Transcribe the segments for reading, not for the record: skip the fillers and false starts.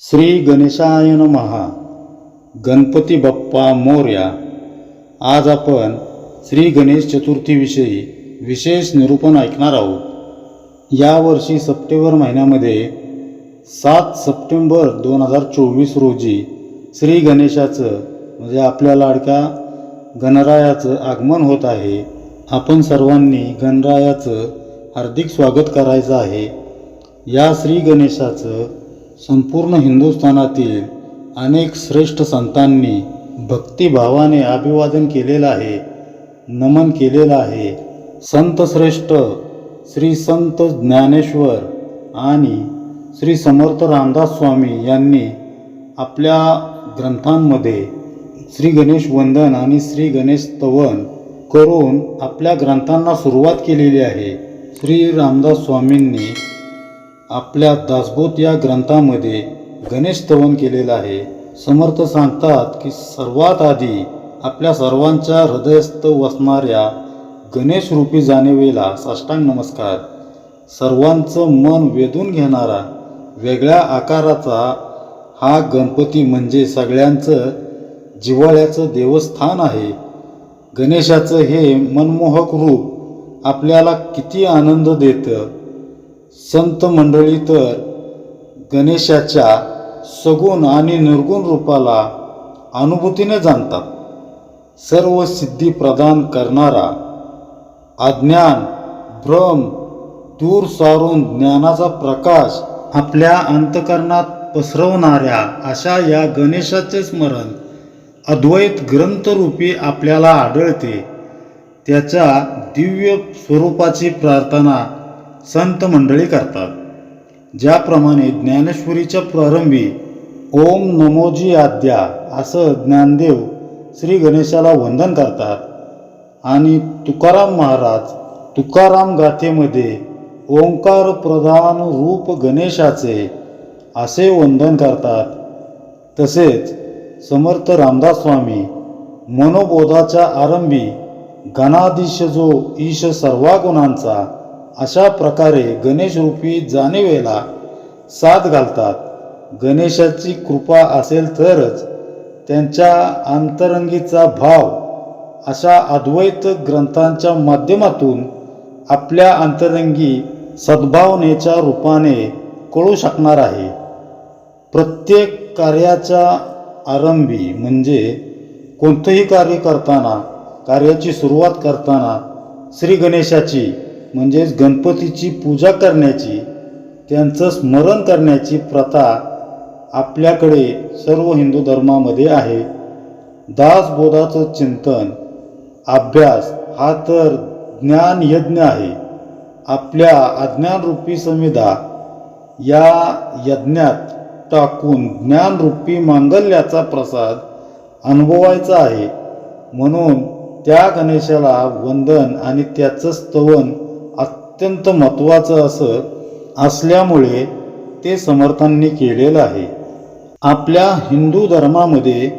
श्री गणेशाय नमः. गणपती बाप्पा मोरया. आज आपण श्री गणेश चतुर्थीविषयी विशेष निरूपण ऐकणार आहोत. यावर्षी सप्टेंबर महिन्यामध्ये 7 सप्टेंबर 2024 रोजी श्री गणेशाचं म्हणजे आपल्या लाडक्या गणरायाचं आगमन होत आहे. आपण सर्वांनी गणरायाचं हार्दिक स्वागत करायचं आहे. या श्री गणेशाचं संपूर्ण हिंदुस्थानातील अनेक श्रेष्ठ संतांनी भक्तिभावाने अभिवादन केलेलं आहे, नमन केलेलं आहे. संत श्रेष्ठ श्री संत ज्ञानेश्वर आणि श्री समर्थ रामदास स्वामी यांनी आपल्या ग्रंथांमध्ये श्री गणेश वंदन आणि श्री गणेश स्तवन करून आपल्या ग्रंथांना सुरुवात केलेली आहे. श्री रामदास स्वामींनी आपल्या दासबोध या ग्रंथामध्ये गणेश स्तवन केलेलं आहे. समर्थ सांगतात की सर्वात आधी आपल्या सर्वांच्या हृदयस्थ वसणाऱ्या गणेश रूपी जाणिवेला साष्टांग नमस्कार. सर्वांचं मन वेधून घेणारा वेगळ्या आकाराचा हा गणपती म्हणजे सगळ्यांचं जिव्हाळ्याचं देवस्थान आहे. गणेशाचं हे मनमोहक रूप आपल्याला किती आनंद देतं. संत मंडळी तर गणेशाच्या सगुण आणि निर्गुण रूपाला अनुभूतीने जाणतात. सर्व सिद्धी प्रदान करणारा, अज्ञान भ्रम दूर सारून ज्ञानाचा प्रकाश आपल्या अंतकरणात पसरवणाऱ्या अशा या गणेशाचे स्मरण अद्वैत ग्रंथरूपी आपल्याला आढळते. त्याच्या दिव्य स्वरूपाची प्रार्थना संत मंडळी करतात. ज्याप्रमाणे ज्ञानेश्वरीच्या प्रारंभी ओम नमोजी आद्या असं ज्ञानदेव श्री गणेशाला वंदन करतात आणि तुकाराम महाराज तुकाराम गाथेमध्ये ओंकार प्रधान रूप गणेशाचे असे वंदन करतात. तसेच समर्थ रामदास स्वामी मनोबोधाच्या आरंभी गणाधीश जो ईश सर्वा गुणांचा अशा प्रकारे गणेश रूपी जाणिवेला साथ घालतात. गणेशाची कृपा असेल तरच त्यांच्या अंतरंगीचा भाव अशा अद्वैत ग्रंथांच्या माध्यमातून आपल्या अंतरंगी सद्भावनेच्या रूपाने कळू शकणार आहे. प्रत्येक कार्याच्या आरंभी म्हणजे कोणतंही कार्य करताना, कार्याची सुरुवात करताना श्री गणेशाची म्हणजेच गणपतीची पूजा करण्याची, त्यांचं स्मरण करण्याची प्रथा आपल्याकडे सर्व हिंदू धर्मामध्ये आहे. दासबोधाचं चिंतन अभ्यास हा तर ज्ञान यज्ञ आहे. आपल्या अज्ञानरूपी समिधा या यज्ञात टाकून ज्ञानरूपी मांगल्याचा प्रसाद अनुभवायचा आहे. म्हणून त्या गणेशाला वंदन आणि त्याचं स्तवन अत्यंत महत्त्वाचं असल्यामुळे ते समर्थांनी केलेलं आहे. आपल्या हिंदू धर्मामध्ये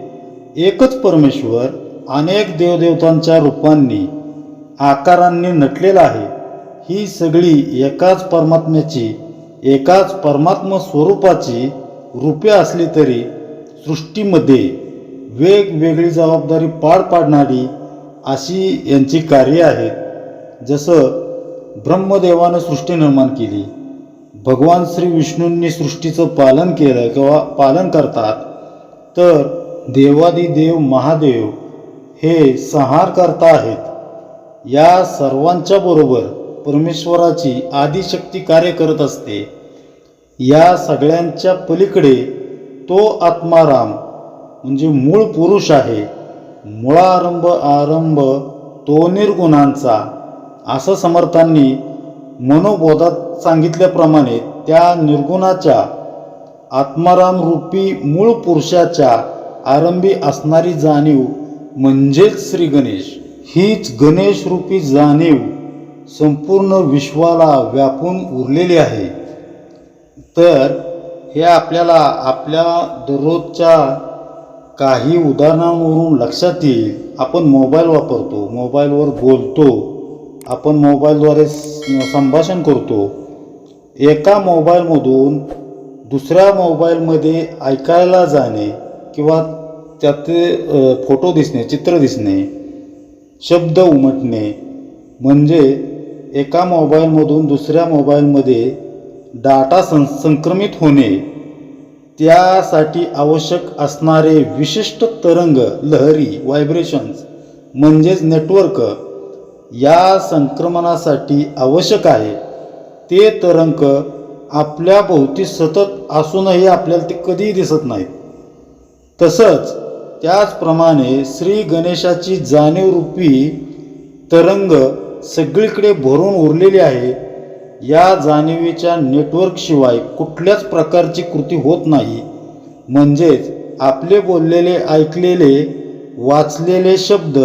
एकच परमेश्वर अनेक देवदेवतांच्या रूपांनी आकारांनी नटलेला आहे. ही सगळी एकाच परमात्म्याची, एकाच परमात्मा स्वरूपाची रूपे असली तरी सृष्टीमध्ये वेगवेगळी जबाबदारी पार पाडणारी अशी यांची कार्ये आहेत. जसं ब्रह्मदेवानं सृष्टी निर्माण केली, भगवान श्री विष्णूंनी सृष्टीचं पालन केलं किंवा पालन करतात, तर देवादिदेव महादेव हे संहार करता आहेत. या सर्वांच्या बरोबर परमेश्वराची आदिशक्ती कार्य करत असते. या सगळ्यांच्या पलीकडे तो आत्माराम म्हणजे मूळ पुरुष आहे. मुळारंभ आरंभ तो निर्गुणांचा असं समर्थांनी मनोबोधात सांगितल्याप्रमाणे त्या निर्गुणाच्या आत्माराम रूपी मूळ पुरुषाच्या आरंभी असणारी जाणीव म्हणजेच श्री गणेश. हीच गणेश रूपी जाणीव संपूर्ण विश्वाला व्यापून उरलेली आहे. तर हे आपल्याला आपल्या दररोजच्या काही उदाहरणांवरून लक्षात येईल. आपण मोबाईल वापरतो, मोबाईलवर बोलतो, आपण मोबाईलद्वारे संभाषण करतो. एका मोबाईलमधून दुसऱ्या मोबाईलमध्ये ऐकायला जाणे किंवा त्याचे फोटो दिसणे, चित्र दिसणे, शब्द उमटणे म्हणजे एका मोबाईलमधून दुसऱ्या मोबाईलमध्ये डाटा संक्रमित होणे, त्यासाठी आवश्यक असणारे विशिष्ट तरंग लहरी व्हायब्रेशन्स म्हणजेच नेटवर्क या संक्रमणासाठी आवश्यक आहे. ते तरंग आपल्या भोवती सतत असूनही आपल्याला ते कधीही दिसत नाहीत. तसंच त्याचप्रमाणे श्री गणेशाची जाणीवरूपी तरंग सगळीकडे भरून उरलेली आहे. या जाणीवेच्या नेटवर्कशिवाय कुठल्याच प्रकारची कृती होत नाही. म्हणजेच आपले बोललेले, ऐकलेले, वाचलेले शब्द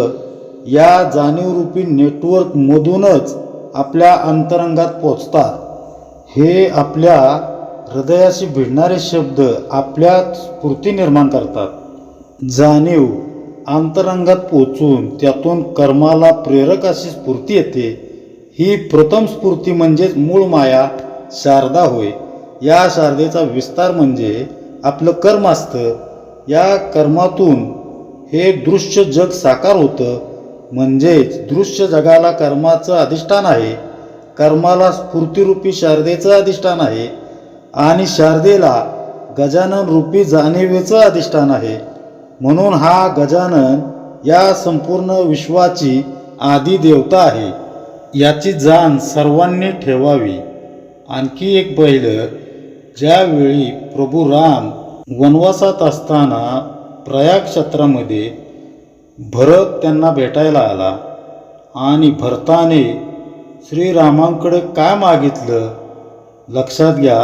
या जाणीवरूपी नेटवर्कमधूनच आपल्या अंतरंगात पोचतात. हे आपल्या हृदयाशी भिडणारे शब्द आपल्यात स्फूर्ती निर्माण करतात. जाणीव अंतरंगात पोचून त्यातून कर्माला प्रेरक अशी स्फूर्ती येते. ही प्रथम स्फूर्ती म्हणजेच मूळ माया शारदा होय. या शारदेचा विस्तार म्हणजे आपलं कर्म असतं. या कर्मातून हे दृश्य जग साकार होतं. म्हणजेच दृश्य जगाला कर्माचं अधिष्ठान आहे, कर्माला स्फूर्तिरूपी शारदेचं अधिष्ठान आहे आणि शारदेला गजानन रूपी जाणीवेचं अधिष्ठान आहे. म्हणून हा गजानन या संपूर्ण विश्वाची आदी देवता आहे. याची जाण सर्वांनी ठेवावी. आणखी एक पहिलं, ज्यावेळी प्रभू राम वनवासात असताना प्रयाग क्षेत्रामध्ये भरत त्यांना भेटायला आला आणि भरताने श्रीरामांकडे काय मागितलं लक्षात घ्या.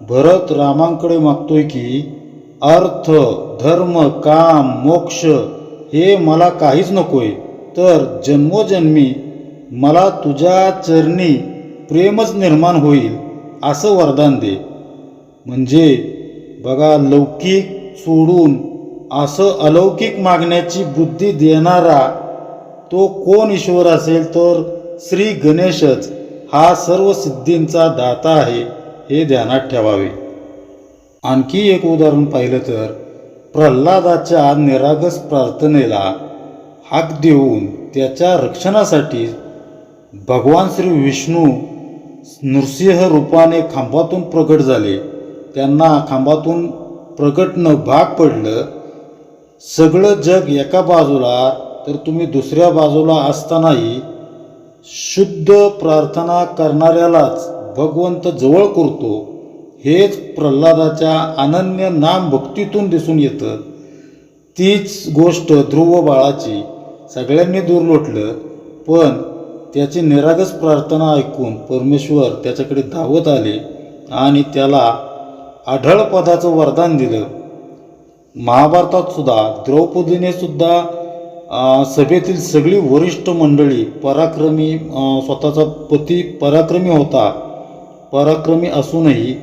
भरत रामांकडे मागतोय की अर्थ, धर्म, काम, मोक्ष हे मला काहीच नकोय, तर जन्मोजन्मी मला तुझ्या चरणी प्रेमच निर्माण होईल असं वरदान दे. म्हणजे बघा, लौकिक सोडून असं अलौकिक मागण्याची बुद्धी देणारा तो कोण ईश्वर असेल तर श्री गणेशच हा सर्व सिद्धींचा दाता आहे, हे ध्यानात ठेवावे. आणखी एक उदाहरण पाहिलं तर प्रल्हादाच्या निरागस प्रार्थनेला हाक देऊन त्याच्या रक्षणासाठी भगवान श्री विष्णू नृसिंह रूपाने खांबातून प्रकट झाले. त्यांना खांबातून प्रकटणं भाग पडलं. सगळं जग एका बाजूला तर तुम्ही दुसऱ्या बाजूला असतानाही शुद्ध प्रार्थना करणाऱ्यालाच भगवंत जवळ करतो. हेच प्रल्हादाच्या अनन्य नाम भक्तीतून दिसून येतं. तीच गोष्ट ध्रुव बाळाची सगळ्यांनी दूर लोटलं, पण त्याची निरागस प्रार्थना ऐकून परमेश्वर त्याच्याकडे धावत आले आणि त्याला आढळ पदाचं वरदान दिलं. महाभारतात सुद्धा द्रौपदीने सुद्धा सभेतील सगळी वरिष्ठ मंडळी पराक्रमी, स्वतःचा पती पराक्रमी होता, पराक्रमी असूनही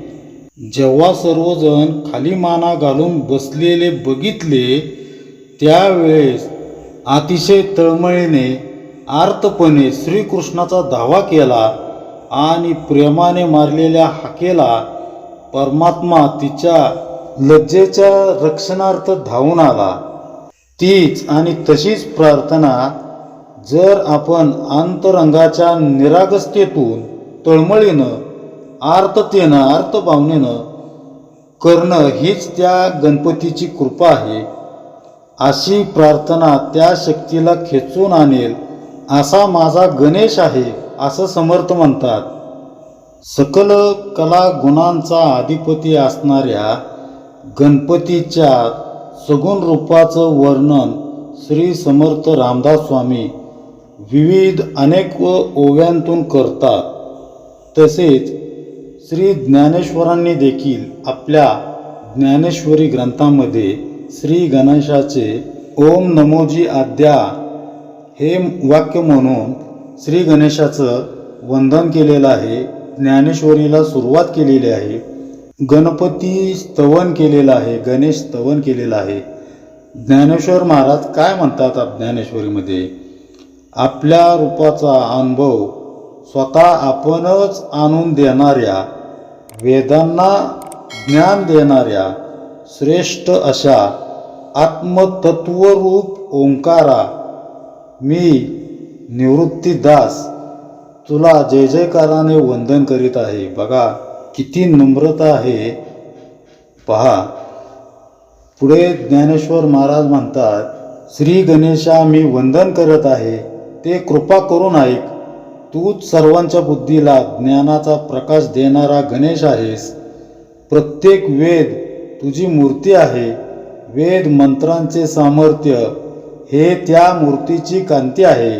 जेव्हा सर्वजण खाली माना घालून बसलेले बघितले त्यावेळेस अतिशय तळमळीने, आर्तपणे श्रीकृष्णाचा धावा केला आणि प्रेमाने मारलेल्या हाकेला परमात्मा तिच्या लज्जेच्या रक्षणार्थ धावून आला. तीच आणि तशीच प्रार्थना जर आपण अंतरंगाच्या निरागसतेतून तळमळीनं, आर्ततेनं, आर्तभावनेनं करणं हीच त्या गणपतीची कृपा आहे. अशी प्रार्थना त्या शक्तीला खेचून आणेल असा माझा गणेश आहे असं समर्थ म्हणतात. सकल कला गुणांचा अधिपती असणाऱ्या गणपतीच्या सगुण रूपाचं वर्णन श्री समर्थ रामदास स्वामी विविध अनेक ओव्यांतून करतात. तसेच श्री ज्ञानेश्वरांनी देखील आपल्या ज्ञानेश्वरी ग्रंथामध्ये श्री गणेशाचे ओम नमोजी आद्या हे वाक्य म्हणून श्री गणेशाचं वंदन केलेलं आहे. ज्ञानेश्वरीला सुरुवात केलेली आहे. गणपती स्तवन केलेलं आहे, गणेश स्तवन केलेलं आहे. ज्ञानेश्वर महाराज काय म्हणतात ज्ञानेश्वरीमध्ये, आपल्या रूपाचा अनुभव स्वतः आपणच आणून देणाऱ्या, वेदांना ज्ञान देणाऱ्या श्रेष्ठ अशा आत्मतत्वरूप ओंकारा, मी निवृत्तीदास तुला जय जयकाराने वंदन करीत आहे. बघा किती नम्रता आहे पहा. पुढे ज्ञानेश्वर महाराज म्हणतात, श्री गणेशा मी वंदन करत आहे, ते कृपा करून ऐक. तूच सर्वांच्या बुद्धीला ज्ञानाचा प्रकाश देणारा गणेश आहेस. प्रत्येक वेद तुझी मूर्ती आहे. वेद मंत्रांचे सामर्थ्य हे त्या मूर्तीची कांती आहे.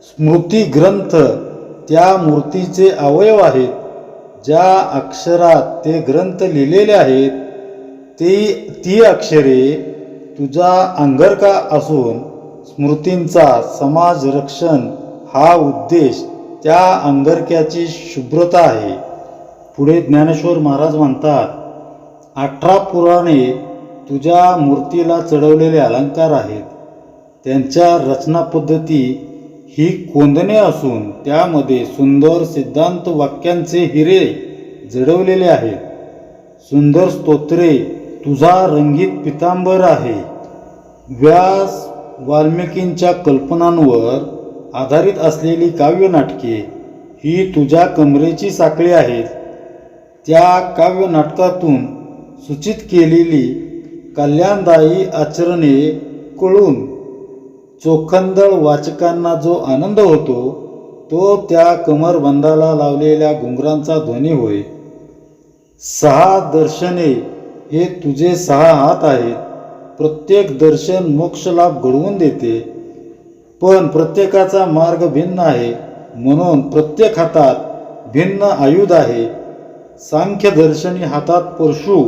स्मृती ग्रंथ त्या मूर्तीचे अवयव आहेत. ज्या अक्षरात ते ग्रंथ लिहिलेले आहेत ती अक्षरे तुझा अंगरखा असून स्मृतींचा समाज रक्षण हा उद्देश त्या अंगरख्याची शुभ्रता आहे. पुढे ज्ञानेश्वर महाराज म्हणतात, 18 पुराणे तुझ्या मूर्तीला चढवलेले अलंकार आहेत. त्यांच्या रचना पद्धती ही कोंदणे असून त्यामध्ये सुंदर सिद्धांत वाक्यांचे हिरे जडवलेले आहेत. सुंदर स्तोत्रे तुझा रंगीत पितांबर आहे. व्यास वाल्मिकींच्या कल्पनांवर आधारित असलेली काव्यनाटके ही तुझ्या कमरेची साखळी आहेत. त्या काव्यनाटकातून सूचित केलेली कल्याणदायी आचरणे कळून चोखंदळ वाचकांना जो आनंद होतो तो त्या कमरबंदाला लावलेल्या घुंगरांचा ध्वनी होय. 6 दर्शने हे तुझे 6 हात आहेत. प्रत्येक दर्शन मोक्षलाभ घडवून देते, पण प्रत्येकाचा मार्ग भिन्न आहे, म्हणून प्रत्येक हातात भिन्न आयुध आहे. सांख्य दर्शनी हातात परशु,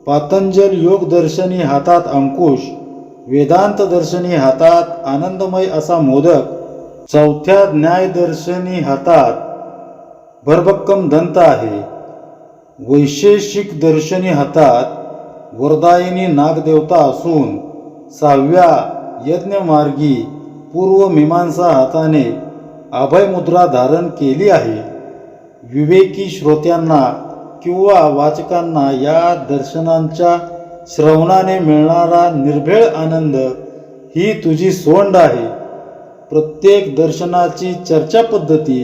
पातंजल योग दर्शनी हातात अंकुश, वेदांत दर्शनी हातात आनंदमय असा मोदक, चौथ्या न्यायदर्शनी हातात भरभक्कम दंत आहे. वैशेषिक दर्शनी हातात वरदायिनी नागदेवता असून 6व्या यज्ञमार्गी पूर्वमीमांसा हाताने अभयमुद्रा धारण केली आहे. विवेकी श्रोत्यांना किंवा वाचकांना या दर्शनांच्या श्रवणाने मिळणारा निर्भेळ आनंद ही तुझी सोंड आहे. प्रत्येक दर्शनाची चर्चा पद्धती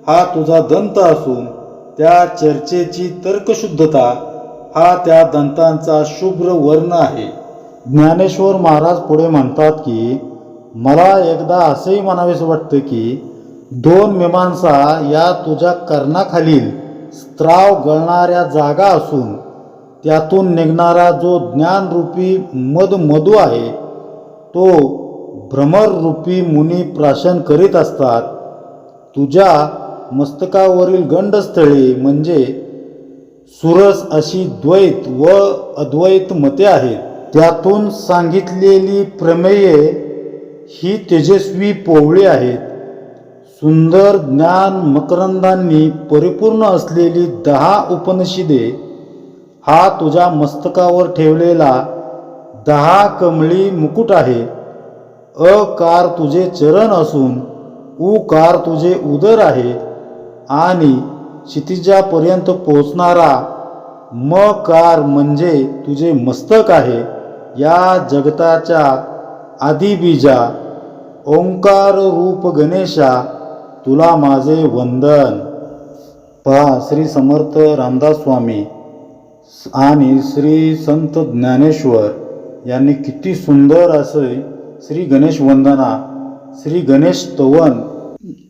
हा तुझा दंत असून त्या चर्चेची तर्कशुद्धता हा त्या दंतांचा शुभ्र वर्ण आहे. ज्ञानेश्वर महाराज पुढे म्हणतात की, मला एकदा असेही म्हणावेसे वाटते की 2 मीमांसा या तुझ्या कर्णाखालील स्त्राव गळणाऱ्या जागा असून त्यातून निघणारा जो ज्ञानरूपी मधू आहे तो भ्रमररूपी मुनी प्राशन करीत असतात. तुझ्या मस्तकावरील गंडस्थळे म्हणजे सुरस अशी द्वैत व अद्वैत मते आहेत. त्यातून सांगितलेली प्रमेये ही तेजस्वी पोवळी आहेत. सुंदर ज्ञान मकरंदांनी परिपूर्ण असलेली 10 उपनिषदे हा तुझ्या मस्तकावर ठेवलेला 10 कमळी मुकुट आहे. अकार तुझे चरण असून उकार तुझे उदर आहे आणि क्षितिजापर्यंत पोचणारा मकार म्हणजे तुझे मस्तक आहे. या जगताच्या आदिबीजा ओंकार रूप गणेशा तुला माझे वंदन. पहा, श्री समर्थ रामदास स्वामी आणि श्री संत ज्ञानेश्वर यांनी किती सुंदर असे श्री गणेश वंदना, श्री गणेश स्तवन,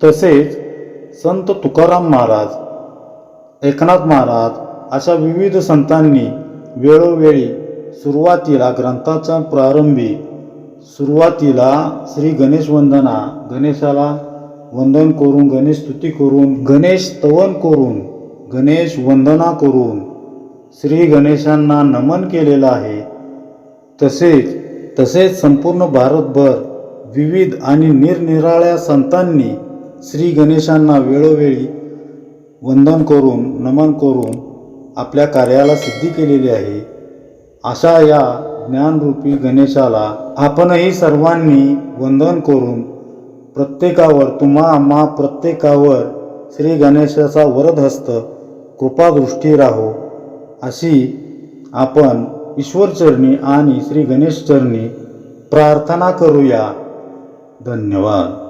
तसेच संत तुकाराम महाराज, एकनाथ महाराज अशा विविध संतांनी वेळोवेळी सुरुवातीला ग्रंथाच्या प्रारंभी सुरुवातीला श्री गणेश वंदना, गणेशाला वंदन करून, गणेश स्तुती करून, गणेश स्तवन करून, गणेश वंदना करून श्री गणेशांना नमन केलेलं आहे. तसेच संपूर्ण भारतभर विविध आणि निरनिराळ्या संतांनी श्री गणेशांना वेळोवेळी वंदन करून, नमन करून आपल्या कार्याला सिद्धी केलेली आहे. अशा या ज्ञानरूपी गणेशाला आपणही सर्वांनी वंदन करून प्रत्येकावर, आम्हा प्रत्येकावर श्री गणेशाचा वरदहस्त कृपादृष्टी राहो. अशी आपण ईश्वरचरणी आणि श्री गणेश चरणी प्रार्थना करूया. धन्यवाद.